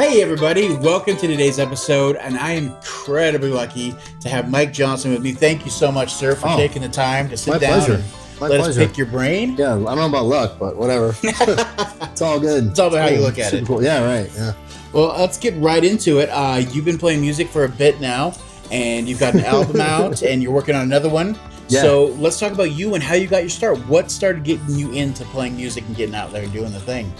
Hey everybody, welcome to today's episode, and I am incredibly lucky to have Mike Johnston with me. Thank you so much, sir, for taking the time to sit down and let us pick your brain. Yeah, I don't know about luck, but whatever. It's all good. It's all about how you look at it. Cool. Yeah, right. Yeah. Well, let's get right into it. You've been playing music for a bit now, and you've got an album out, and you're working on another one. Yeah. So let's talk about you and how you got your start. What started getting you into playing music and getting out there and doing the thing?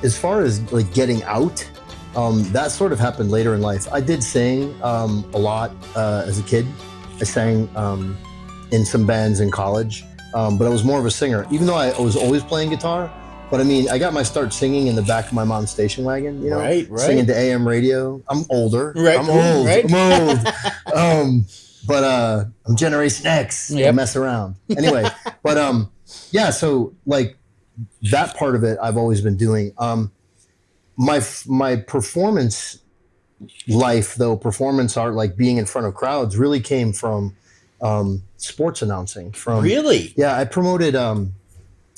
As far as like getting out, that sort of happened later in life. I did sing a lot as a kid. I sang in some bands in college, but I was more of a singer, even though I was always playing guitar. But I mean, I got my start singing in the back of my mom's station wagon, you know, right. Singing to AM radio. I'm older. Right. I'm old. Right. I'm old. But I'm Generation X. Yep. I mess around. Anyway, but yeah, so like that part of it I've always been doing. My performance life, though, performance art, like being in front of crowds, really came from sports announcing. Really? Yeah, I promoted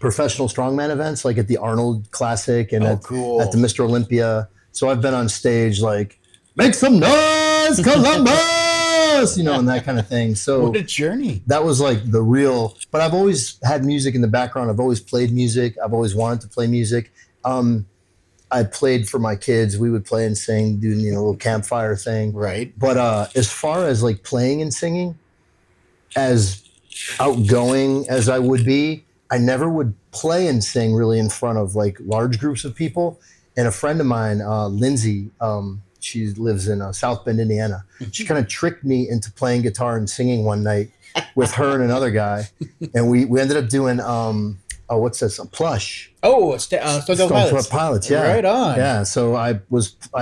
professional strongman events, like at the Arnold Classic and at the Mr. Olympia. So I've been on stage like, make some noise, Columbus, you know, and that kind of thing. So what a journey. That was like the real, but I've always had music in the background. I've always played music. I've always wanted to play music. I played for my kids. We would play and sing, do, you know, a little campfire thing. Right. But as far as like playing and singing, as outgoing as I would be, I never would play and sing really in front of like large groups of people. And a friend of mine, Lindsay, she lives in South Bend, Indiana. She kind of tricked me into playing guitar and singing one night with her and another guy. And we ended up doing, what's this? A Plush. Oh, Stone Pilots. Yeah. Right on. Yeah. So I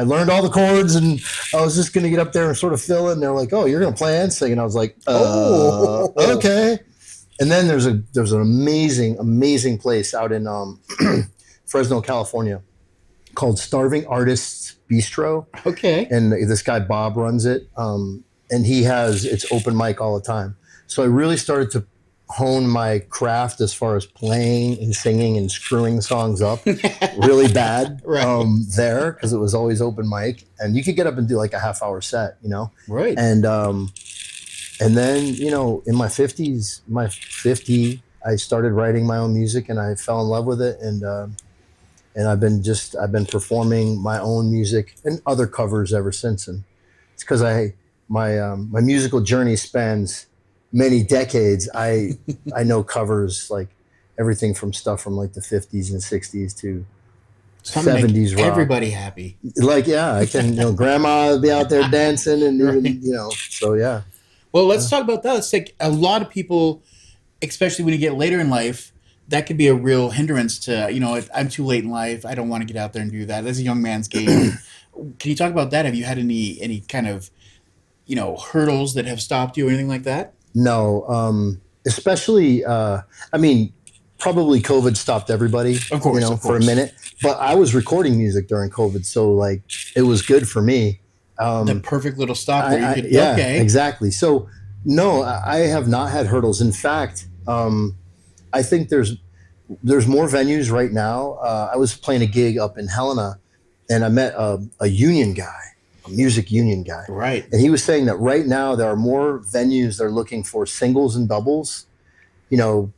learned all the chords and I was just going to get up there and sort of fill it. And they're like, oh, you're going to play and sing. And I was like, okay. And then there's an amazing place out in Fresno, California called Starving Artists Bistro. Okay. And this guy, Bob, runs it. And it's open mic all the time. So I really started to hone my craft as far as playing and singing and screwing songs up really bad there, because it was always open mic. And you could get up and do like a half-hour set, you know? Right. And then, you know, in my 50, I started writing my own music and I fell in love with it. And I've been performing my own music and other covers ever since. And it's because my musical journey spans many decades. I know covers like everything from stuff from like the 50s and 60s to 70s rock. Everybody happy. Like, yeah, I can, you know, grandma would be out there dancing and even, you know, so yeah. Well, let's talk about that. It's like a lot of people, especially when you get later in life, that could be a real hindrance to, you know, I'm too late in life. I don't want to get out there and do that. That's a young man's game. Can you talk about that? Have you had any kind of, you know, hurdles that have stopped you or anything like that? No, especially, I mean, probably COVID stopped everybody, of course, you know, for a minute. But I was recording music during COVID, so like it was good for me. The perfect little stop where you could, yeah, exactly. So no, I have not had hurdles. In fact, I think there's more venues right now. I was playing a gig up in Helena, and I met a union guy, a music union guy. Right. And he was saying that right now there are more venues that are looking for singles and doubles, you know,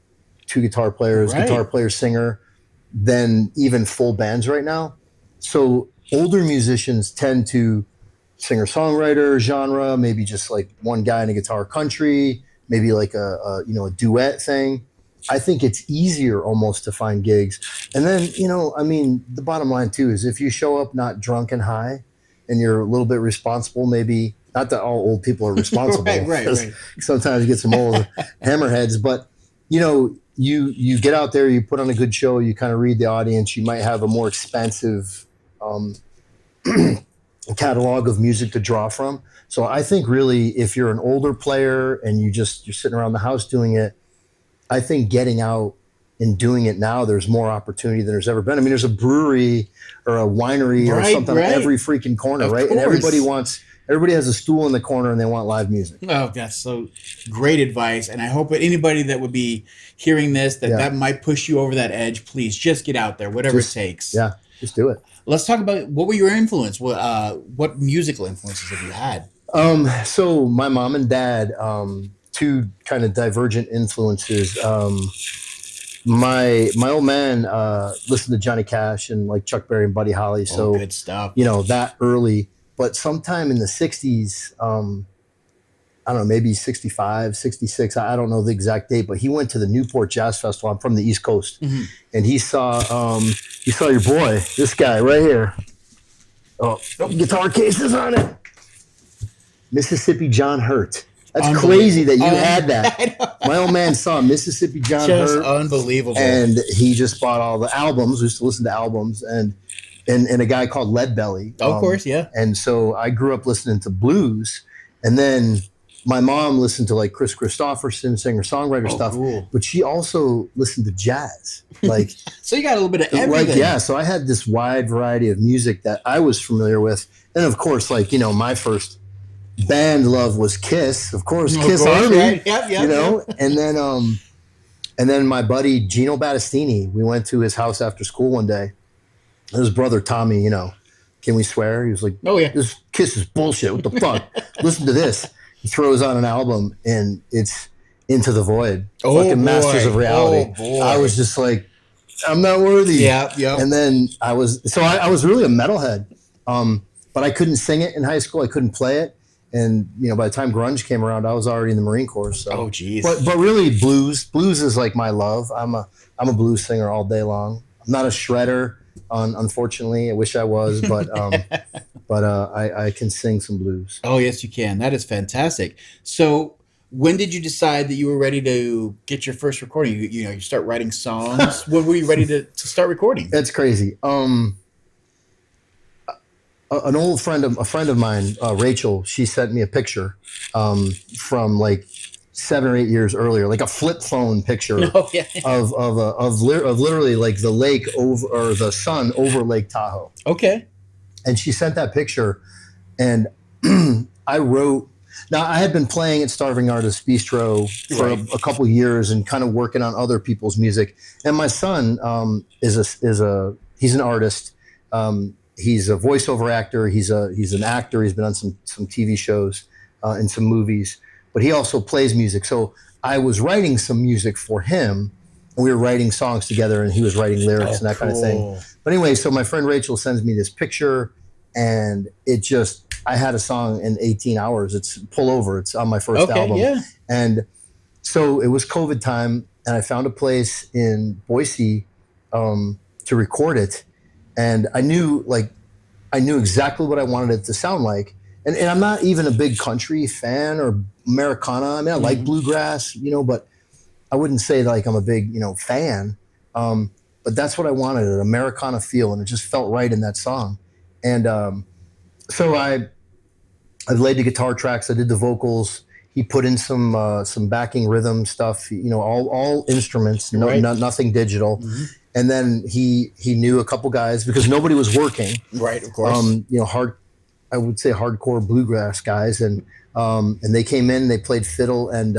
2 guitar players, guitar player, singer, than even full bands right now. So older musicians tend to singer-songwriter genre, maybe just like one guy in a guitar country, maybe like a duet thing. I think it's easier almost to find gigs. And then, you know, I mean, the bottom line too is if you show up not drunk and high and you're a little bit responsible, maybe, not that all old people are responsible. right. Sometimes you get some old hammerheads, but you know, you get out there, you put on a good show, you kind of read the audience, you might have a more expansive catalog of music to draw from. So I think really if you're an older player and you're sitting around the house doing it, I think getting out and doing it now, there's more opportunity than there's ever been. I mean, there's a brewery or a winery or something on every freaking corner, right? And everybody has a stool in the corner and they want live music. Oh, that's so great advice. And I hope that anybody that would be hearing this, that might push you over that edge, please just get out there, whatever it takes. Yeah, just do it. Let's talk about what were your influence? What musical influences have you had? So my mom and dad, two kind of divergent influences. My old man listened to Johnny Cash and like Chuck Berry and Buddy Holly. So good stuff. That early. But sometime in the 60s, I don't know, maybe 65, 66. I don't know the exact date, but he went to the Newport Jazz Festival. I'm from the East Coast. Mm-hmm. And he saw your boy, this guy right here. Oh, guitar cases on it. Mississippi John Hurt. That's crazy that you had that. My old man saw Mississippi John Just Hurt. Unbelievable. And he just bought all the albums. We used to listen to albums and a guy called Leadbelly. Of course, yeah. And so I grew up listening to blues. And then my mom listened to like Chris Christopherson, singer-songwriter stuff. Cool. But she also listened to jazz. Like so you got a little bit of everything. Like, yeah, so I had this wide variety of music that I was familiar with. And of course, like, my first band love was Kiss, of course, Kiss Army, right? Yep. And then my buddy Gino Battistini, we went to his house after school one day. His brother Tommy, can we swear? He was like, "Oh yeah, this Kiss is bullshit. What the fuck? Listen to this." He throws on an album and it's Into the Void, fucking Masters of Reality. I was just like, I'm not worthy. Yeah. And then I was really a metalhead, but I couldn't sing it in high school. I couldn't play it. And by the time grunge came around, I was already in the Marine Corps. So. Oh, geez. But really, blues is like my love. I'm a blues singer all day long. I'm not a shredder, unfortunately. I wish I was, but I can sing some blues. Oh, yes, you can. That is fantastic. So, when did you decide that you were ready to get your first recording? You start writing songs. When were you ready to start recording? That's crazy. An old friend of mine, Rachel, she sent me a picture from like 7 or 8 years earlier, like a flip phone picture of literally like the lake over or the sun over Lake Tahoe. Okay. And she sent that picture, and I wrote. Now I had been playing at Starving Artist Bistro for a couple of years and kind of working on other people's music. And my son he's an artist. He's a voiceover actor. He's an actor. He's been on some TV shows and some movies, but he also plays music. So I was writing some music for him, and we were writing songs together, and he was writing lyrics and that kind of thing. But anyway, so my friend Rachel sends me this picture, and I had a song in 18 hours. It's Pull Over. It's on my first album. Yeah. And so it was COVID time, and I found a place in Boise to record it. And I knew exactly what I wanted it to sound like. And I'm not even a big country fan or Americana. I mean, I like bluegrass, but I wouldn't say like I'm a big, fan. But that's what I wanted, an Americana feel. And it just felt right in that song. And so I laid the guitar tracks. I did the vocals. He put in some backing rhythm stuff, all instruments, nothing digital. Mm-hmm. And then he knew a couple guys because nobody was working. Right, of course. I would say hardcore bluegrass guys, and they came in. They played fiddle and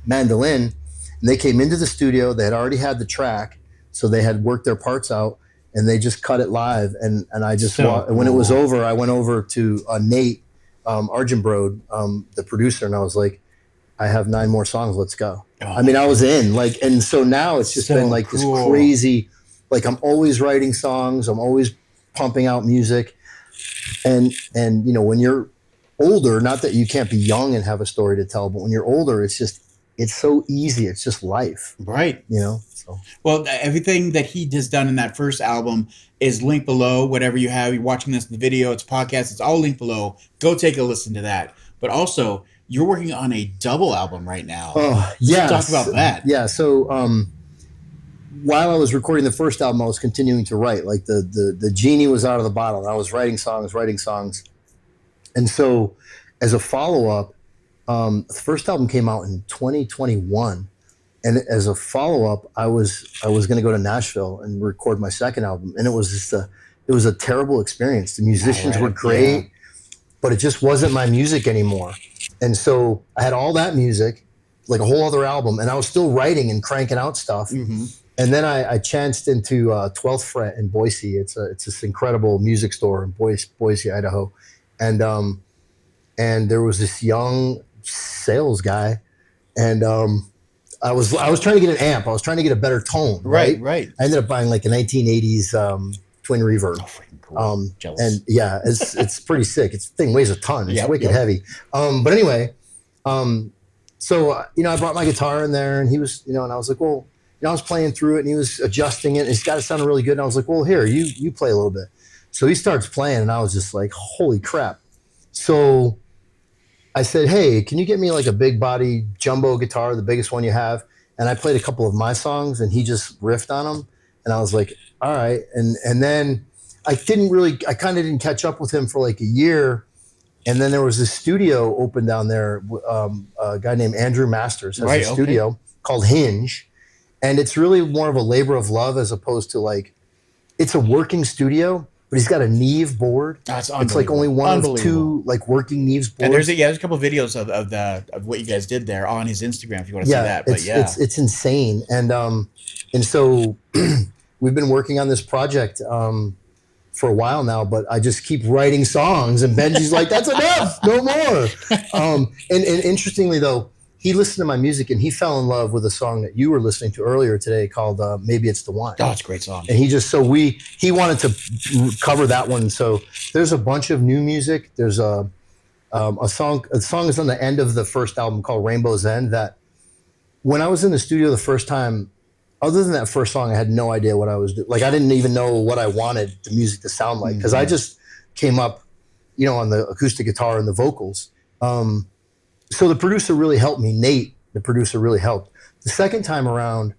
mandolin, and they came into the studio. They had already had the track, so they had worked their parts out, and they just cut it live. And I just and when it was over, I went over to Nate Argenbrode, the producer, and I was like, I have 9 more songs. Let's go. I mean, I was in and so now it's just been like this crazy, like I'm always writing songs. I'm always pumping out music. And when you're older, not that you can't be young and have a story to tell, but when you're older, it's so easy. It's just life. Right. So. Well, everything that he has done in that first album is linked below. Whatever you have, you're watching this in the video, it's podcast, it's all linked below. Go take a listen to that. But also, you're working on a double album right now. Oh, yeah. Talk about that. Yeah. So while I was recording the first album, I was continuing to write. Like the genie was out of the bottle, and I was writing songs. And so as a follow-up, the first album came out in 2021. And as a follow-up, I was going to go to Nashville and record my second album. And it was just it was a terrible experience. The musicians were great, but it just wasn't my music anymore. And so I had all that music, like a whole other album, and I was still writing and cranking out stuff. Mm-hmm. And then I chanced into 12th Fret in Boise. It's this incredible music store in Boise, Idaho, and there was this young sales guy, and I was trying to get an amp. I was trying to get a better tone. Right. I ended up buying like a 1980s twin reverb. Oh, freaking cool. Jealous. And yeah, it's pretty sick. It's thing weighs a ton. It's wicked heavy. But anyway, so I brought my guitar in there, and he was, and I was like, well, I was playing through it, and he was adjusting it. And it's got to sound really good. And I was like, well, here, you play a little bit. So he starts playing, and I was just like, holy crap. So I said, hey, can you get me like a big body jumbo guitar, the biggest one you have? And I played a couple of my songs, and he just riffed on them. And I was like, all right. And then I kind of didn't catch up with him for like a year. And then there was this studio open down there. A guy named Andrew Masters has a studio called Hinge. And it's really more of a labor of love as opposed to like, it's a working studio, but he's got a Neve board. That's it's like only one of two like working Neves boards. And there's a couple of videos of what you guys did there on his Instagram if you want to see that. But it's insane. And so we've been working on this project for a while now, but I just keep writing songs, and Benji's like, that's enough, no more. And interestingly though, he listened to my music, and he fell in love with a song that you were listening to earlier today called Maybe It's the One. Oh, it's a great song. And he wanted to cover that one. So there's a bunch of new music. There's a song is on the end of the first album called Rainbow's End, that when I was in the studio the first time, other than that first song, I had no idea what I was doing. Like, I didn't even know what I wanted the music to sound like, because I just came up, on the acoustic guitar and the vocals. So the producer really helped me. Nate, the producer, really helped. The second time around,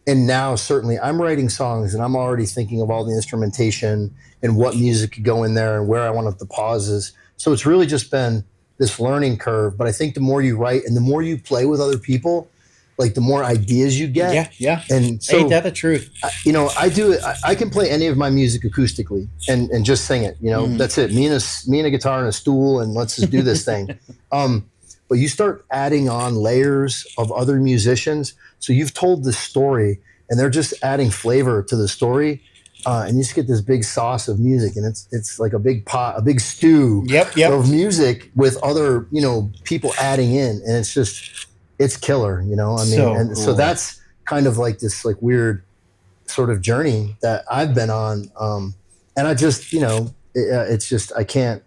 and now certainly, I'm writing songs, and I'm already thinking of all the instrumentation and what music could go in there and where I want the pauses. So it's really just been this learning curve. But I think the more you write and the more you play with other people, like the more ideas you get. Yeah. And so, ain't that the truth? I do it. I can play any of my music acoustically and just sing it. That's it. Me and a guitar and a stool, and let's just do this thing. But you start adding on layers of other musicians. So you've told this story, and they're just adding flavor to the story. And you just get this big sauce of music, and it's like a big pot, a big stew of music with other, people adding in. And it's killer, Cool. So that's kind of like this like weird sort of journey that I've been on. And I just, it's just, I can't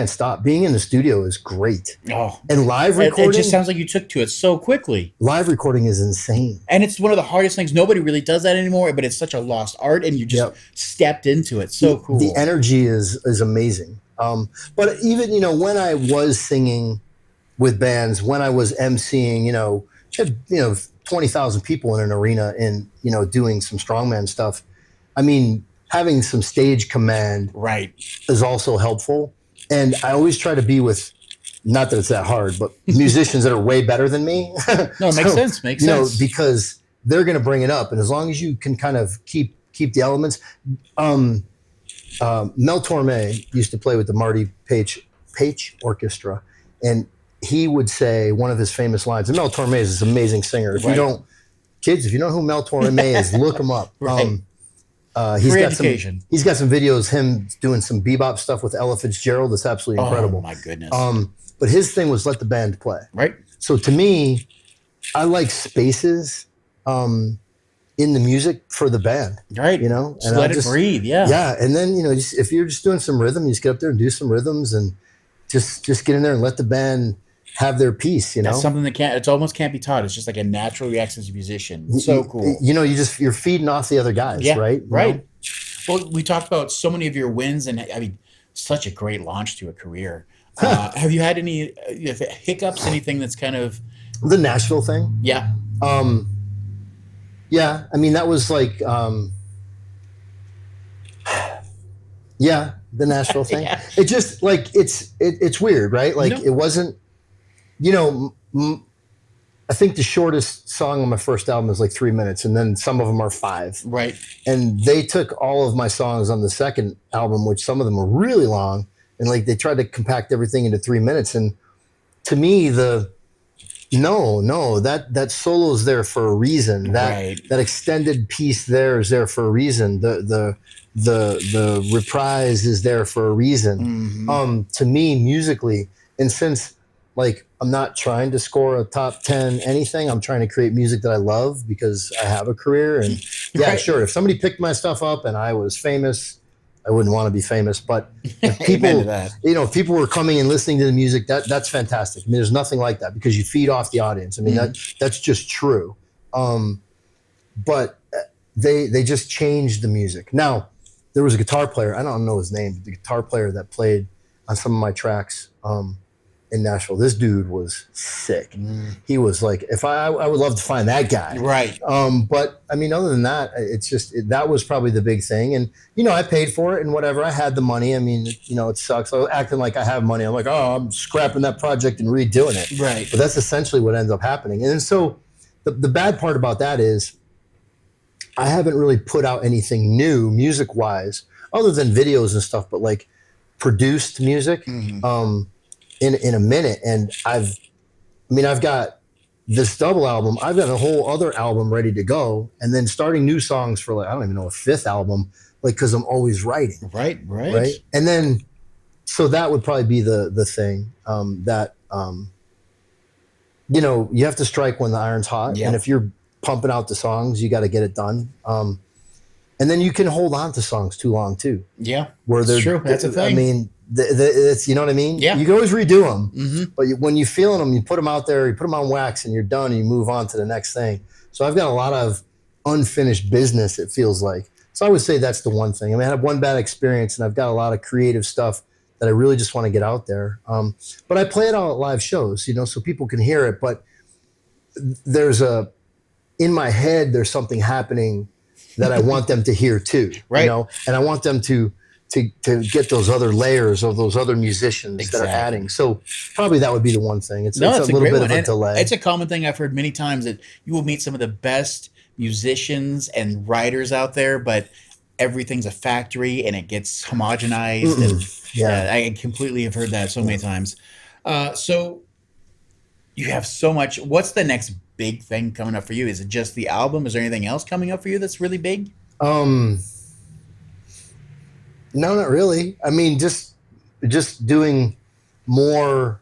stop. Being in the studio is great. Oh, and live recording. It just sounds like you took to it so quickly. Live recording is insane. And it's one of the hardest things. Nobody really does that anymore, but it's such a lost art, and you just stepped into it. So cool. The energy is amazing. But even, when I was singing with bands, when I was emceeing, had 20,000 people in an arena and, doing some strongman stuff. I mean, having some stage command is also helpful. And I always try to be with, not that it's that hard, but musicians that are way better than me. No, it makes sense. Makes sense. Because they're going to bring it up. And as long as you can kind of keep the elements. Mel Torme used to play with the Marty Page Orchestra. And he would say one of his famous lines, and Mel Torme is this amazing singer. If you don't know who Mel Torme is, look him up. He's got some videos, him doing some bebop stuff with Ella Fitzgerald. That's absolutely incredible. Oh my goodness. But his thing was let the band play. Right. So to me, I like spaces in the music for the band. Right. And just let it breathe. Yeah. Yeah. And then, if you're just doing some rhythm, you just get up there and do some rhythms and just get in there and let the band have their piece, That's something that it almost can't be taught. It's just like a natural reaction as a musician. It's so cool. You're feeding off the other guys, right? Right. Well, we talked about so many of your wins, and I mean, such a great launch to a career. Have you had any hiccups, anything that's kind of... The Nashville thing? Yeah. Yeah, I mean, that was like... the Nashville thing. Yeah. It just, like, it's weird, right? Like, it wasn't... I think the shortest song on my first album is like 3 minutes, and then some of them are 5. Right. And they took all of my songs on the second album, which some of them were really long, and like they tried to compact everything into 3 minutes. And to me, the No, that solo is there for a reason. That extended piece there is there for a reason. The reprise is there for a reason. To me, musically, and since like I'm not trying to score a top 10 anything, I'm trying to create music that I love because I have a career. And yeah, sure, if somebody picked my stuff up and I was famous, I wouldn't want to be famous, but if people, if people were coming and listening to the music, that's fantastic. I mean, there's nothing like that because you feed off the audience. I mean, that's just true. But they just changed the music. Now, there was a guitar player, I don't know his name, but the guitar player that played on some of my tracks in Nashville. This dude was sick. He was like, I would love to find that guy. Right. But I mean, other than that, it's just, that was probably the big thing. And, I paid for it and whatever. I had the money. I mean, it sucks. I was acting like I have money. I'm like, oh, I'm scrapping that project and redoing it. Right. But that's essentially what ends up happening. And so the bad part about that is I haven't really put out anything new music wise, other than videos and stuff, but like produced music. In a minute, and I've got this double album. I've got a whole other album ready to go, and then starting new songs for like I don't even know a fifth album, like because I'm always writing. Right. And then, so that would probably be the thing that you have to strike when the iron's hot, and if you're pumping out the songs, you got to get it done. And then you can hold on to songs too long too. Yeah, where they're true. That's a thing. I mean. It's you know what I mean? Yeah. You can always redo them, but when you're feeling them, you put them out there, you put them on wax, and you're done, and you move on to the next thing. So I've got a lot of unfinished business, it feels like. So I would say that's the one thing. I mean, I had one bad experience, and I've got a lot of creative stuff that I really just want to get out there. But I play it all at live shows, so people can hear it. But in my head, there's something happening that I want them to hear too, right? And I want them to get those other layers of those other musicians that are adding. So probably that would be the one thing. It's a little bit of a delay. It's a common thing I've heard many times that you will meet some of the best musicians and writers out there, but everything's a factory and it gets homogenized. And I completely have heard that so many times. So you have so much. What's the next big thing coming up for you? Is it just the album? Is there anything else coming up for you that's really big? No, not really. I mean, just doing more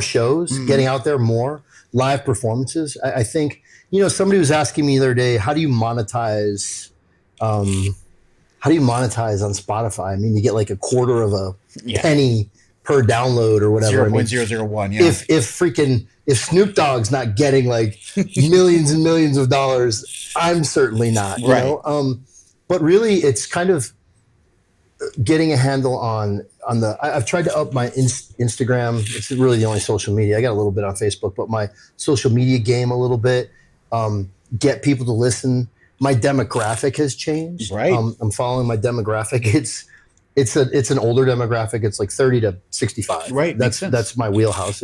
shows, getting out there more, live performances. I think, somebody was asking me the other day, how do you monetize on Spotify? I mean, you get like a quarter of a penny per download or whatever. 0.001, yeah. If Snoop Dogg's not getting like millions and millions of dollars, I'm certainly not, you know? But really it's kind of getting a handle on I've tried to up my Instagram. It's really the only social media. I got a little bit on Facebook, but my social media game a little bit, get people to listen. My demographic has changed. Right. I'm following my demographic. It's an older demographic. It's like 30 to 65. Right. That's my wheelhouse.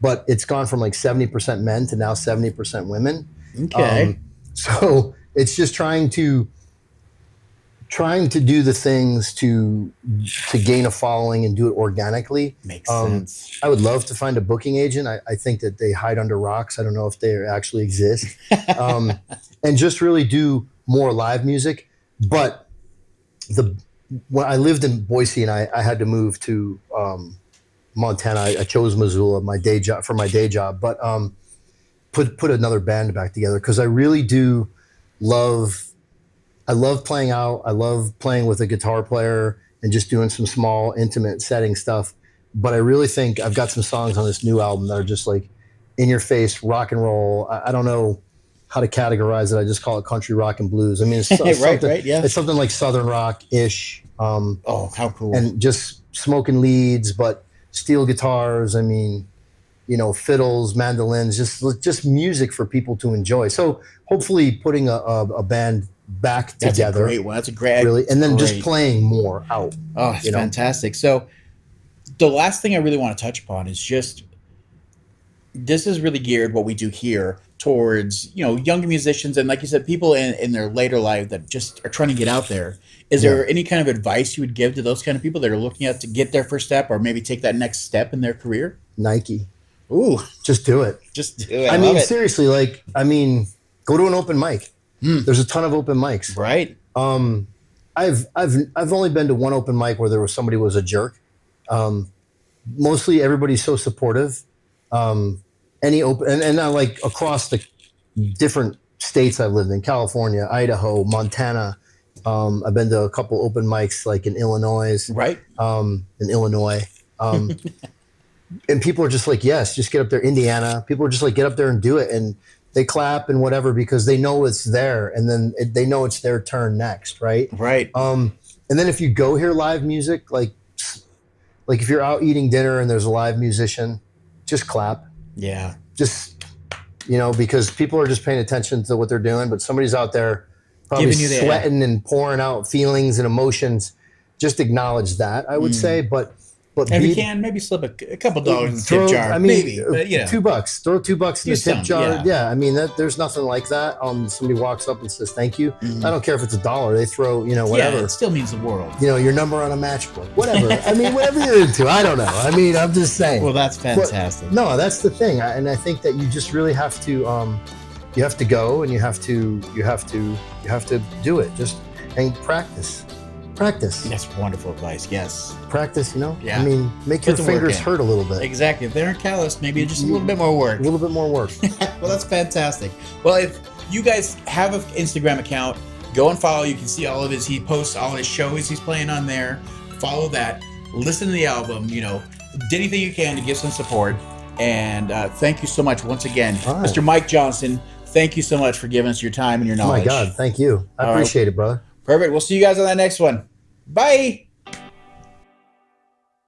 But it's gone from like 70% men to now 70% women. Okay. So it's just trying to do the things to gain a following and do it organically. Makes sense. I would love to find a booking agent. I think that they hide under rocks. I don't know if they actually exist. And just really do more live music. But when I lived in Boise and I had to move to Montana, I chose Missoula, for my day job, but put another band back together because I really do love. I love playing out. I love playing with a guitar player and just doing some small, intimate setting stuff. But I really think I've got some songs on this new album that are just like in your face, rock and roll. I don't know how to categorize it. I just call it country rock and blues. I mean, it's it's something like Southern rock-ish. Oh, how cool. And just smoking leads, but steel guitars. I mean, fiddles, mandolins, just music for people to enjoy. So hopefully putting a band back together. That's a great one. That's a great, really, and then just playing more out. Oh, it's fantastic. So the last thing I really want to touch upon is just, this is really geared what we do here towards, younger musicians. And like you said, people in their later life that just are trying to get out there. Is there any kind of advice you would give to those kind of people that are looking at to get their first step or maybe take that next step in their career? Nike. Ooh, Just do it. just do it. I mean, seriously, like, go to an open mic. There's a ton of open mics. Right. I've only been to one open mic where there was somebody who was a jerk. Mostly everybody's so supportive. Any open and now, like, across the different states I've lived in, California, Idaho, Montana. I've been to a couple open mics, like in Illinois. Right. In Illinois. And people are just like, yes, just get up there. Indiana. People are just like, get up there and do it. And they clap and whatever because they know it's there. And then they know it's their turn next. Right. Right. And then if you go hear live music, like if you're out eating dinner and there's a live musician, just clap. Yeah. Just, because people are just paying attention to what they're doing, but somebody's out there probably sweating and pouring out feelings and emotions. Just acknowledge that, I would say. But if you can, maybe slip a couple dollars in the tip jar. Maybe, but, $2. Throw $2 in the tip jar. Yeah. I mean, there's nothing like that. Somebody walks up and says thank you. I don't care if it's $1. They throw, whatever. Yeah, it still means the world. Your number on a matchbook, whatever. I mean, whatever you're into. I don't know. I mean, I'm just saying. Well, that's fantastic. But, no, that's the thing, and I think that you just really have to. You have to go, and you have to do it. Just and practice. That's wonderful advice. Yes. Practice, Yeah. I mean, make your fingers hurt a little bit. Exactly. If they're calloused, maybe just a little bit more work. A little bit more work. Well, that's fantastic. Well, if you guys have an Instagram account, go and follow. You can see all of his. He posts all his shows he's playing on there. Follow that. Listen to the album. Do anything you can to give some support. And thank you so much once again, Mr. Mike Johnston. Thank you so much for giving us your time and your knowledge. Oh my God, thank you. I appreciate it, brother. Perfect. We'll see you guys on that next one. Bye.